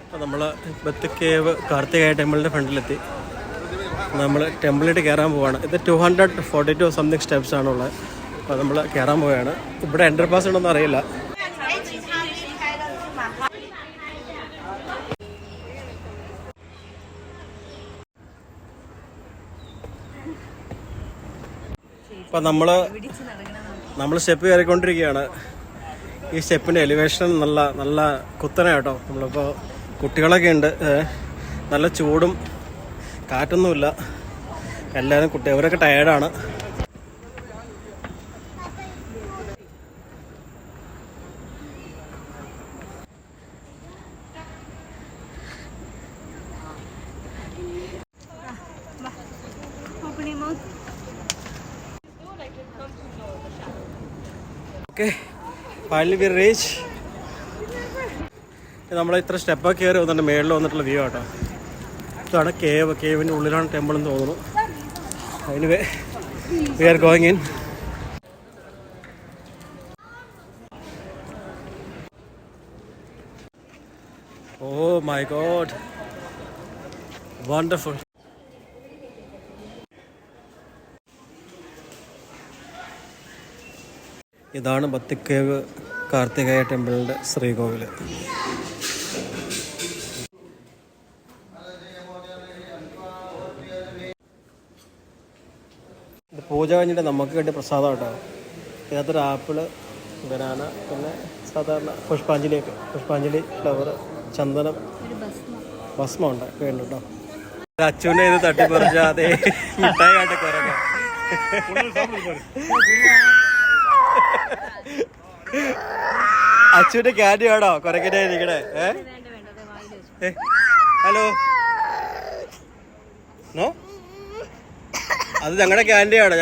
അപ്പോൾ നമ്മൾ ബത്ത് കേവ് കാർത്തികേയ ടെമ്പിളിൻ്റെ ഫ്രണ്ടിലെത്തി. നമ്മൾ ടെമ്പിളിലേക്ക് കയറാൻ പോവുകയാണ്. ഇത് 242 സംതിങ് സ്റ്റെപ്സ് ആണുള്ളത്. അപ്പോൾ നമ്മൾ കയറാൻ പോവുകയാണ്. ഇവിടെ എൻട്രി പാസ് ഉണ്ടോയെന്ന് അറിയില്ല. അപ്പം നമ്മൾ സ്റ്റെപ്പ് കയറിക്കൊണ്ടിരിക്കുകയാണ്. ഈ സ്റ്റെപ്പിൻ്റെ എലിവേഷൻ നല്ല കുത്തനെ കേട്ടോ. നമ്മളിപ്പോൾ കുട്ടികളൊക്കെ ഉണ്ട്, നല്ല ചൂടും കാറ്റൊന്നുമില്ല. എല്ലാവരും അവരൊക്കെ ടയേർഡാണ്. Okay, finally we reach. നമ്മൾ ഇത്ര സ്റ്റെപ്പൊക്കെ കയറി വന്നിട്ട് മേളിൽ വന്നിട്ടുള്ള വ്യൂ കേട്ടോ. ഇതാണ് കേവിൻ്റെ ഉള്ളിലാണ് ടെമ്പിൾ എന്ന് തോന്നുന്നു. Anyway we are going in. Oh my god, wonderful. ഇതാണ് ബത്തിക്കേവ് കാർത്തികേയ ടെമ്പിളിൻ്റെ ശ്രീകോവിൽ. ഇത് പൂജ കഴിഞ്ഞിട്ട് നമുക്ക് കിട്ടിയ പ്രസാദം കേട്ടോ. ഇതിനകത്തൊരു ആപ്പിള്, ബനാന, പിന്നെ സാധാരണ പുഷ്പാഞ്ജലി ഫ്ലവർ, ചന്ദനം, ഭസ്മം ഉണ്ട് വേണ്ട കേട്ടോ. അച്ഛൻ്റെ ഇത് തട്ടിപ്പറിച്ചാതെ മിഠായി കാട്ടി കുറയ്ക്കാം. അച്ഛൻ്റെ ക്യാൻഡി ആണോ കുറയ്ക്കണേ ഇരിക്കണേ? ഹലോ, നോ, അത് ഞങ്ങളുടെ ക്യാൻഡിയാണ്.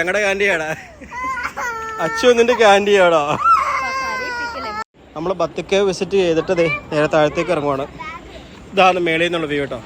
അച്ചു നിന്റെ ക്യാൻഡിയാണോ? നമ്മൾ ബത്തിക്കേവ് വിസിറ്റ് ചെയ്തിട്ട് നേരെ താഴത്തേക്ക് ഇറങ്ങുവാണ്. ഇതാണ് മേളിൽ നിന്നുള്ള വ്യൂ കേട്ടോ.